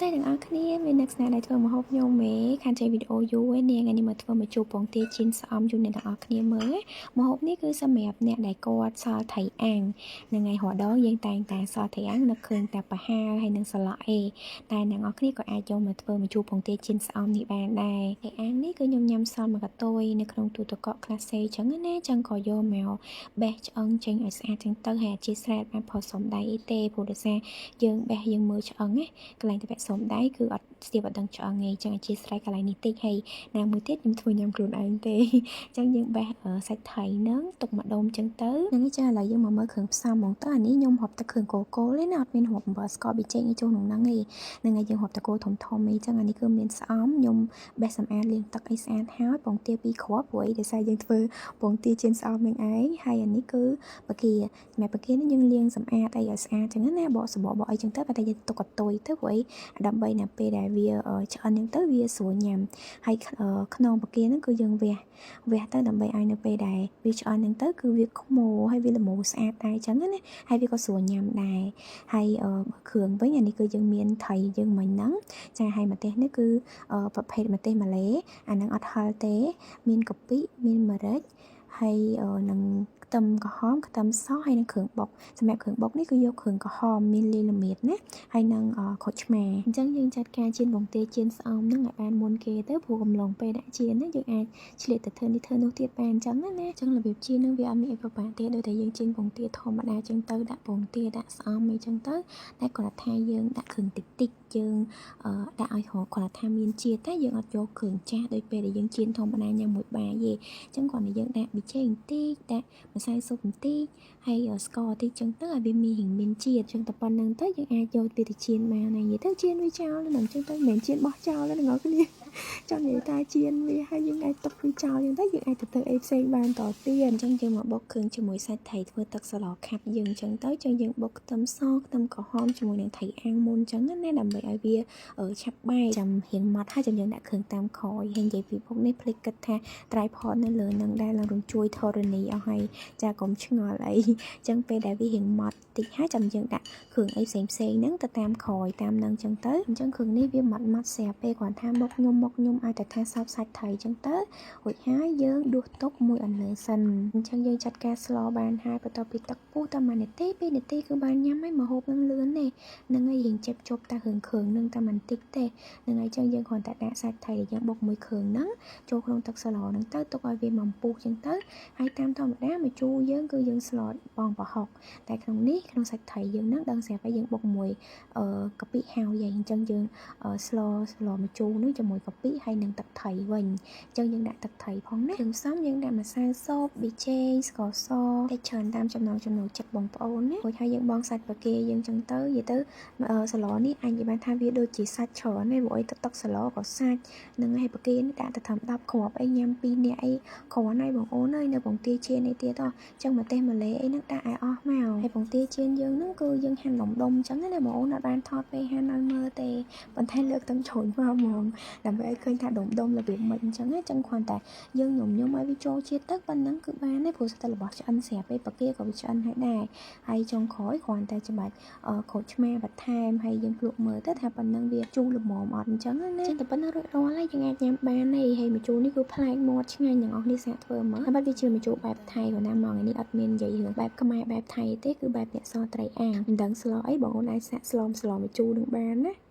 ស្តីទាំងអស់គ្នាមានអ្នកស្នាដៃធ្វើម្ហូបខ្ញុំមេខានចេញវីដេអូយូរឯនាងនេះមកធ្វើមកជួបពងទាជៀនស្អំយូរអ្នកទាំងអស់គ្នាមើលម្ហូបនេះគឺសម្រាប់អ្នកដែលគាត់សល់ថៃអាំងនឹងថ្ងៃរហដងយើងតែងតែសល់ថៃអាំងនៅឃើញតែប្រហាលហើយនឹងសឡក់ឯតែអ្នកទាំងអស់គ្នាក៏អាចយកមកធ្វើមកជួបពងទាជៀនស្អំនេះបានដែរថៃអាំងនេះគឺខ្ញុំញ៉ាំសល់មួយកន្ទុយនៅក្នុងទូទឹកកកក្លាសេចឹងណាចឹងក៏យកមកបេះឆ្អឹងចេញឲ្យស្អាតចឹងទៅហើយអាចជាស្រែតបានផុសសំដៃអីទេព្រោះដោយសារយើងបេះយើងមើលឆ្អឹងណាកន្លែងតែពាក់សំដៃគឺអត់ស្ទាបអត់ដឹងឆ្អឹងទេចឹងអធិស្ឋានកន្លែងនេះតិចហើយណាមួយទៀតខ្ញុំធ្វើញ៉ាំខ្លួនឯងទេចឹងយើងបេះសាច់ថៃហ្នឹងទុកមួយដុំចឹងទៅហ្នឹងចាឥឡូវយើងមកមើលគ្រឿងផ្សំហ្មងទៅអានេះខ្ញុំរាប់តែគ្រឿងកូកូលទេណាអត់មានរាប់អំបិលស្ករប៊ីចេងអីចូលក្នុងហ្នឹងទេហ្នឹងហើយយើងរាប់តែគោធំធំអីចឹងអានេះគឺមានស្អំខ្ញុំបេះសម្អាតលាងទឹកអីស្អាតហើយពងទា2គ្រាប់ព្រោះអីដោយសារយើងធ្វើពងទាជៀនស្អំនឹងឯងហើយអានេះគឺបកាសម្រាប់បកានេះយើងលាងសម្អាតអីឲ្យស្អាតចឹងណាបកសបកបកអីចឹងទៅតែយើងទុកកតុយទៅព្រោះអីដើម្បីនៅពេលដែលវាឆ្អិនហ្នឹងទៅវាស្រួលញ៉ាំហើយខ្នងបកាហ្នឹងគឺយើងវះទៅដើម្បីឲ្យនៅពេលដែលវាឆ្អិនហ្នឹងទៅគឺវាខ្មុំហើយវាល្មមស្អាតដែរចឹងណាហើយវាក៏ស្រួលញ៉ាំដែរហើយគ្រឿងវិញអានេះគឺយើងមានថៃយើងមិញហ្នឹងចាហើយម្ទេសនេះគឺប្រភេទម្ទេសម្លេអាហ្នឹងអត់ហឹរទេមានកពិមានម្រេចហើយនឹងខ្ទឹមក្រហមខ្ទឹមសហើយនឹងគ្រឿងបុកសម្រាប់គ្រឿងបុកនេះគឺយកគ្រឿងក្រហមមានលីល្មៀតណាហើយនឹងក្រូចឆ្មាអញ្ចឹងយើងចាត់ការជៀនពងទាជៀនស្អំហ្នឹងឲ្យបានមុនគេទៅព្រោះកំឡុងពេលដាក់ជៀនណាយើងអាចឆ្លៀតទៅធ្វើនេះធ្វើនោះទៀតបានអញ្ចឹងណាអញ្ចឹងរបៀបជៀនហ្នឹងវាអត់មានអីពិបាកទេដូចតែយើងជៀនពងទាធម្មតាអញ្ចឹងទៅដាក់ពងទាដាក់ស្អំអីអញ្ចឹងទៅតែគាត់ថាយើងដាក់គ្រឿងតិចយើងដាក់ឲ្យគាត់ថាមានជាតិតែយើងអត់យកគ្រឿងចាស់ដូចពេលដែលយើងជៀនធម្មតាញ៉ាំមួយបាយទេអញ្ចឹងគាត់ថាយើងដាក់ប៊ីចេងបន្តិចដាក់ម្សៅស៊ុបបន្តិចហើយស្ករបន្តិចចឹងទៅឲ្យវាមានជាតិចឹងតែប៉ុណ្្នឹងទៅយើងអាចយកវាទៅជៀនបានហើយនិយាយទៅជៀនវាចោលហ្នឹងចឹងទៅមិនមែនជៀនបោះចោលទេអ្នកគ្នាចង់និយាយថាជៀនវាហើយយើងអាចទុកវាចោលចឹងទៅយើងអាចទៅធ្វើអីផ្សេងបានតទៀតអញ្ចឹងយើងមកបុកគ្រឿងជាមួយសាច់ថៃធ្វើទឹកសឡខាប់យើងចឹងទៅចឹងយើងបុកខ្ទឹមសខ្ទឹមក្រហមជាមួយនឹងថៃអាំងមុនចឹងណាដើម្បីឲ្យវាឆាប់បែកចាំរៀងម៉ត់ហើយចាំយើងដាក់គ្រឿងតាមក្រោយហើយនិយាយពីពុកនេះភ្លេចគិតថា tripod នៅលើនឹងដែរឡើងរំជួយធរណីអស់ហើយចាកុំឆ្ងល់អីចឹងពេលដែលវារៀងម៉ត់តិចហើយចាំយើងដាក់គ្រឿងអីផ្សេងហ្នឹងទៅតាមក្រោយតាមនឹងចឹងទៅអញ្ចឹងគ្រឿងនេះវាម៉ត់ស្រាប់ពេលគាត់ថាមុខខ្ញុំឲ្យតែថាសោបសាច់ថៃចឹងទៅរួចហើយយើងដួសទុកមួយអន្លើសិនអញ្ចឹងយើងចាត់ការស្លបានហើយបន្ទាប់ពីទឹកពុះតែ1នាទី2នាទីគឺបានញ៉ាំហើយម្ហូបនឹងលឿនទេហ្នឹងហើយរៀងជប់តែគ្រឿងនឹងតែបន្តិចទេហ្នឹងហើយចឹងយើងគ្រាន់តែដាក់សាច់ថៃដែលយើងបុកមួយគ្រឿងហ្នឹងចូលក្នុងទឹកស្លហ្នឹងទៅទុកឲ្យវាមកពុះចឹងទៅហើយតាមធម្មតាម្ជូរយើងគឺយើងស្លបងប្រហុកតែក្នុងនេះក្នុងសាច់ថៃយើងហ្នឹងដឹងស្រាប់ហើយយើងបុកមួយកាពិហើយអញ្ចឹងយើងស្លម្ជូរហ្នឹងជាមួយកាពិហើយនឹងទឹកថៃវិញអញ្ចឹងយើងដាក់ទឹកថៃផងណាគ្រឿងផ្សំយើងដាក់ម្សៅស៊ុបប៊ីចេងស្ករសតិចច្រើនតាមចំណង់ចំណូលចិត្តបងប្អូនណារួចហើយយើងបងសាច់បកាយើងចឹងទៅនិយាយទៅស្លនេះអាចនិយាយបានថាវាដូចជាសាច់ច្រើនទេព្រោះអីទឹកស្លក៏សាច់នឹងហើយបកានេះដាក់ទៅត្រឹម10គ្រាប់អីញ៉ាំ2នាក់អីគ្រាន់ហើយបងអូនអើយនៅពងទាជៀននេះទៀតអញ្ចឹងម្ទេសម្លេអីហ្នឹងដាក់ឲ្យអស់មកហើយពងទាជៀនយើងហ្នឹងគឺយើងហាន់ដុំអញ្ចឹងណាបងអូនអត់បានថតពេលហាន់ឲ្យមើលទេប៉ុន្តែលើកទាំងជ្រុញមកហ្មងដើម្បីឲ្យឃើញថាដុំរបៀបមិនអញ្ចឹងណាចឹងគ្រាន់តែយើងញញឹមឲ្យវាចូលជាតិទឹកប៉ុណ្ណឹងគឺបានទេព្រោះស្ទើររបស់ឆ្អិនស្រាប់ពេលបកាក៏វាឆ្អិនហើយដែរហើយចុងក្រោយគ្រាន់តែច្បាច់ក្រូចឆ្មាបន្ថែមហើយយើងភ្លក់មើលទៅថាប៉ុណ្ណឹងវាជូរល្មមអត់អញ្ចឹងណាចឹងតែប៉ុណ្ណឹងរួចរាល់ហើយយើងអាចញ៉ាំបានហើយម្ជូរនេះគឺប្លែកមាត់ឆ្ងាញ់ទាំងអស់នេះសាកធ្វើមកហើយបាត់វាជាម្ជូរបែបថៃប៉ុណ្ណាមកនេះអត់មាននិយាយរឿងបែបខ្មែរបែបថៃទេគឺបែបអ្នកសត្រីអាំងមិនដឹងស្លអីបងអូនអាចសាកស្លម្ជូរនឹងបានណា